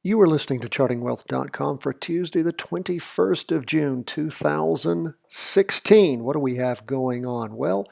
You are listening to ChartingWealth.com for Tuesday, the 21st of June, 2016. What do we have going on? Well,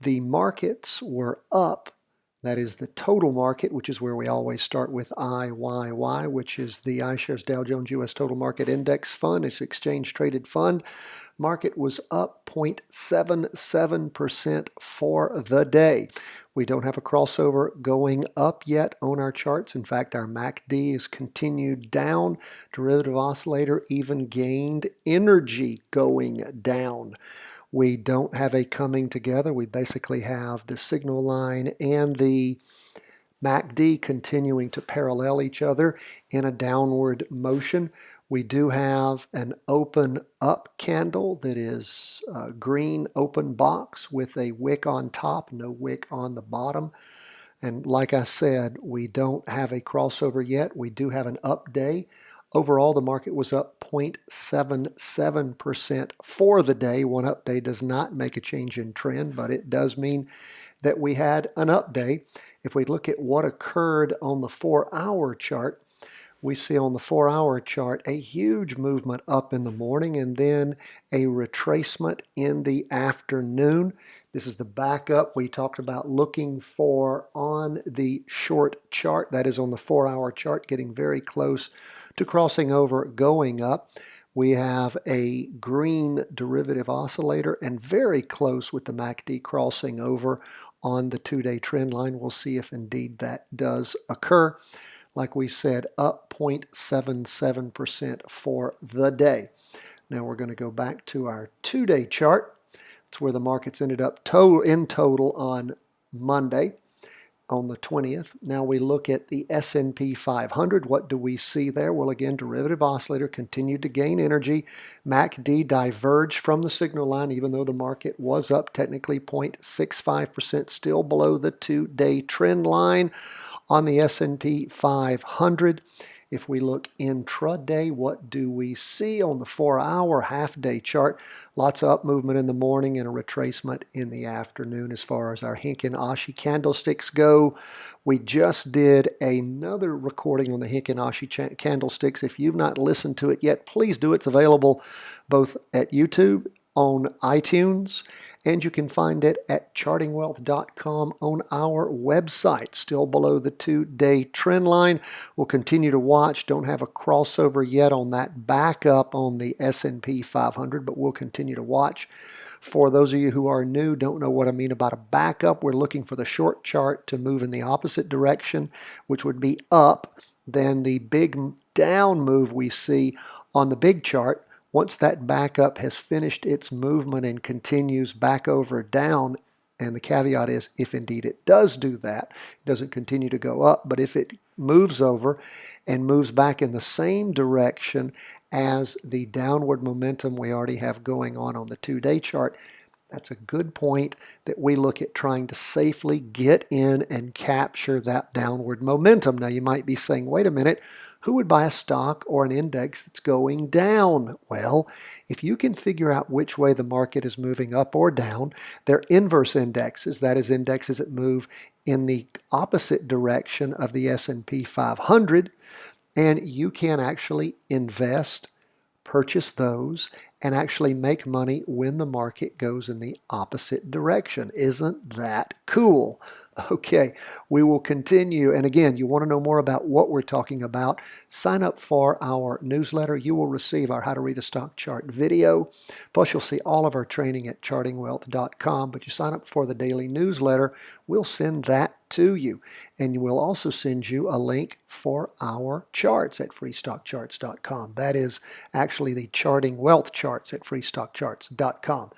the markets were up. That is the total market, which is where we always start with IYY, which is the iShares Dow Jones U.S. Total Market Index Fund. It's exchange traded fund. Market was up 0.77% for the day. We don't have a crossover going up yet on our charts. In fact, our MACD is continued down. Derivative oscillator even gained energy going down. We don't have a coming together. We basically have the signal line and the MACD continuing to parallel each other in a downward motion. We do have an open up candle that is a green open box with a wick on top, no wick on the bottom. And like I said, we don't have a crossover yet. We do have an up day. Overall, the market was up 0.77% for the day. One up day does not make a change in trend, but it does mean that we had an up day. If we look at what occurred on the 4-hour chart, we see on the 4-hour chart a huge movement up in the morning and then a retracement in the afternoon. This is the backup we talked about looking for on the short chart. That is on the 4-hour chart, getting very close to crossing over, going up. We have a green derivative oscillator and very close with the MACD crossing over on the 2-day trend line. We'll see if indeed that does occur. Like we said, up 0.77% for the day. Now we're going to go back to our 2-day chart. It's where the markets ended up in total on Monday, on the 20th. Now we look at the S&P 500. What do we see there? Well, again, derivative oscillator continued to gain energy. MACD diverged from the signal line, even though the market was up technically 0.65%, still below the 2-day trend line on the S&P 500. If we look intraday, what do we see on the 4-hour half-day chart? Lots of up movement in the morning and a retracement in the afternoon as far as our Hinkin Ashi candlesticks go. We just did another recording on the Hinkin Ashi candlesticks. If you've not listened to it yet, please do. It's available both at YouTube, on iTunes, and you can find it at chartingwealth.com on our website. Still below the 2-day trend line. We'll continue to watch. Don't have a crossover yet on that backup on the S&P 500, but we'll continue to watch. For those of you who are new, don't know what I mean about a backup, we're looking for the short chart to move in the opposite direction, which would be up. Then the big down move we see on the big chart. Once that backup has finished its movement and continues back over down, and the caveat is if indeed it does do that, it doesn't continue to go up, but if it moves over and moves back in the same direction as the downward momentum we already have going on the 2-day chart, that's a good point that we look at trying to safely get in and capture that downward momentum. Now you might be saying, wait a minute, who would buy a stock or an index that's going down? Well, if you can figure out which way the market is moving up or down, they're inverse indexes, that is indexes that move in the opposite direction of the S&P 500, and you can actually invest, purchase those, and actually make money when the market goes in the opposite direction. Isn't that cool? Okay, we will continue. And again, you want to know more about what we're talking about, sign up for our newsletter. You will receive our How to Read a Stock Chart video. Plus, you'll see all of our training at chartingwealth.com. But you sign up for the daily newsletter, we'll send that to you. And we'll also send you a link for our charts at freestockcharts.com. That is actually the Charting Wealth charts at freestockcharts.com.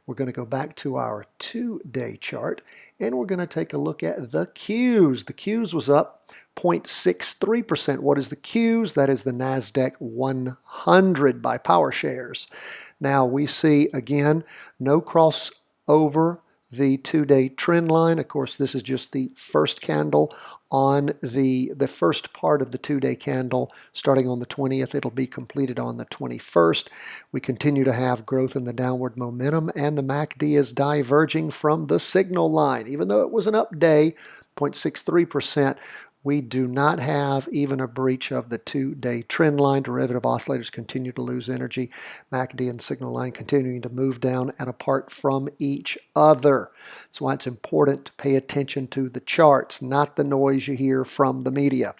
We're going to go back to our 2-day chart, and we're going to take a look at the Qs. The Qs was up 0.63%. What is the Qs? That is the NASDAQ 100 by PowerShares. Now we see, again, no crossover the 2-day trend line. Of course, this is just the first candle on the first part of the 2-day candle starting on the 20th. It'll be completed on the 21st. We continue to have growth in the downward momentum, and the MACD is diverging from the signal line. Even though it was an up day, 0.63%, We do not have even a breach of the 2-day trend line. Derivative oscillators continue to lose energy. MACD and signal line continuing to move down and apart from each other. That's why it's important to pay attention to the charts, not the noise you hear from the media.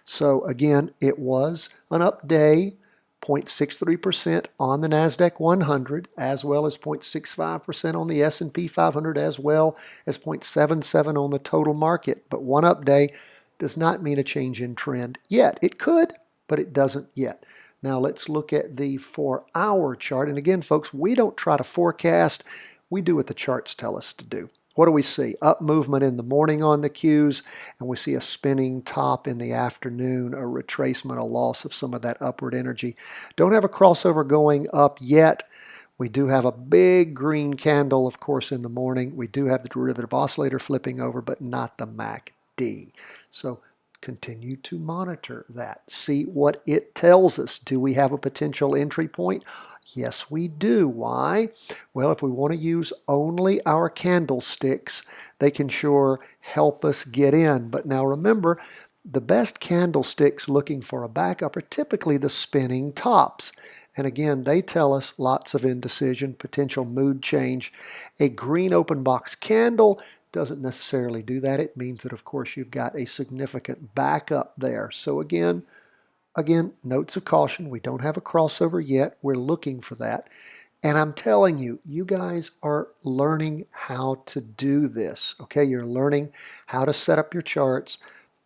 So again, it was an up day, 0.63% on the NASDAQ 100, as well as 0.65% on the S&P 500, as well as 0.77 on the total market. But one up day does not mean a change in trend yet. It could, but it doesn't yet. Now let's look at the 4-hour chart. And again, folks, we don't try to forecast. We do what the charts tell us to do. What do we see? Up movement in the morning on the cues, and we see a spinning top in the afternoon, a retracement, a loss of some of that upward energy. Don't have a crossover going up yet. We do have a big green candle, of course, in the morning. We do have the derivative oscillator flipping over, but not the MACD. So continue to monitor that. See what it tells us. Do we have a potential entry point? Yes, we do. Why? Well, if we want to use only our candlesticks, they can sure help us get in. But now remember, the best candlesticks looking for a backup are typically the spinning tops. And again, they tell us lots of indecision, potential mood change. A green open box candle doesn't necessarily do that. It means that, of course, you've got a significant backup there. So again, notes of caution. We don't have a crossover yet. We're looking for that. And I'm telling you, you guys are learning how to do this. Okay, you're learning how to set up your charts,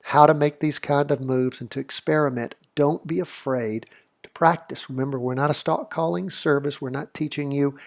how to make these kind of moves, and to experiment. Don't be afraid to practice. Remember, we're not a stock calling service. We're not teaching you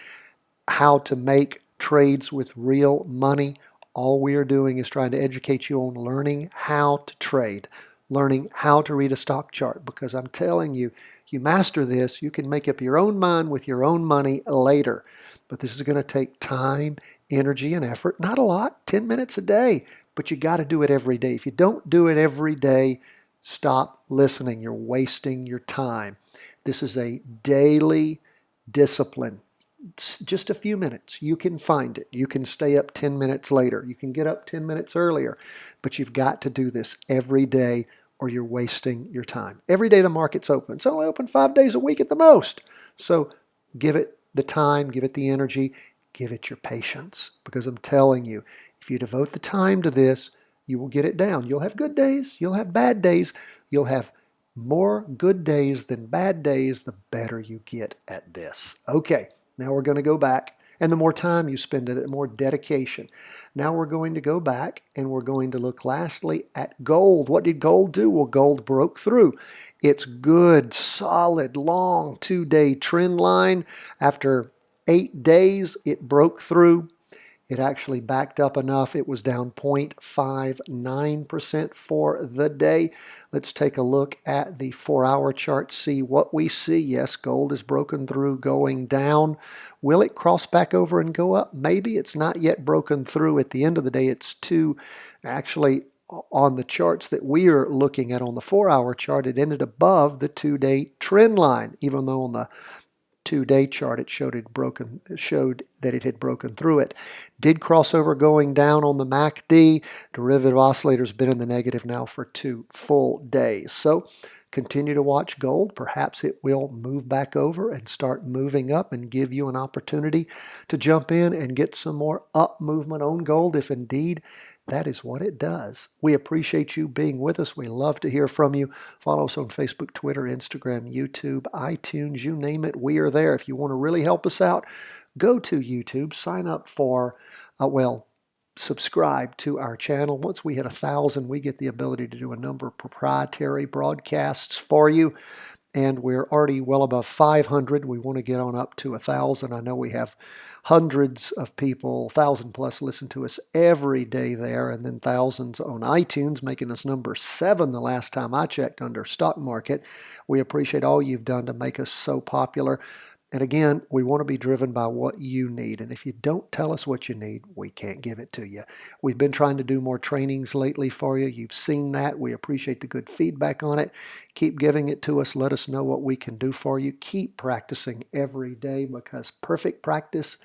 how to make trades with real money. All we are doing is trying to educate you on learning how to trade, learning how to read a stock chart, because I'm telling you, you master this, you can make up your own mind with your own money later. But this is going to take time, energy, and effort. Not a lot, 10 minutes a day, but you got to do it every day. If you don't do it every day, stop listening. You're wasting your time. This is a daily discipline. It's just a few minutes. You can find it. You can stay up 10 minutes later. You can get up 10 minutes earlier. But you've got to do this every day or you're wasting your time. Every day the market's open. It's only open 5 days a week at the most. So give it the time, give it the energy, give it your patience. Because I'm telling you, if you devote the time to this, you will get it down. You'll have good days. You'll have bad days. You'll have more good days than bad days, the better you get at this. Okay. Now we're going to go back, and the more time you spend in it, the more dedication. Now we're going to go back, and we're going to look lastly at gold. What did gold do? Well, gold broke through its good, solid, long 2-day trend line. After 8 days, it broke through. It actually backed up enough. It was down 0.59% for the day. Let's take a look at the 4-hour chart, see what we see. Yes, gold is broken through, going down. Will it cross back over and go up? Maybe. It's not yet broken through. At the end of the day, it's actually on the charts that we are looking at on the 4-hour chart, it ended above the 2-day trend line, even though on the 2-day chart it showed that it had broken through it. Did crossover going down on the MACD. Derivative oscillator's been in the negative now for 2 full days. So continue to watch gold. Perhaps it will move back over and start moving up and give you an opportunity to jump in and get some more up movement on gold if indeed that is what it does. We appreciate you being with us. We love to hear from you. Follow us on Facebook, Twitter, Instagram, YouTube, iTunes, you name it. We are there. If you want to really help us out, go to YouTube, sign up for, subscribe to our channel. Once we hit 1,000, we get the ability to do a number of proprietary broadcasts for you. And we're already well above 500. We want to get on up to 1,000. I know we have hundreds of people, 1,000 plus, listen to us every day there, and then thousands on iTunes, making us number 7 the last time I checked under stock market. We appreciate all you've done to make us so popular. And again, we want to be driven by what you need. And if you don't tell us what you need, we can't give it to you. We've been trying to do more trainings lately for you. You've seen that. We appreciate the good feedback on it. Keep giving it to us. Let us know what we can do for you. Keep practicing every day, because perfect practice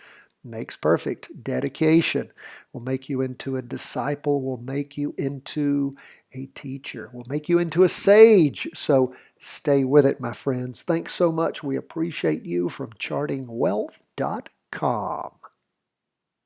makes perfect. Dedication will make you into a disciple, will make you into a teacher, will make you into a sage. So stay with it, my friends. Thanks so much. We appreciate you from chartingwealth.com.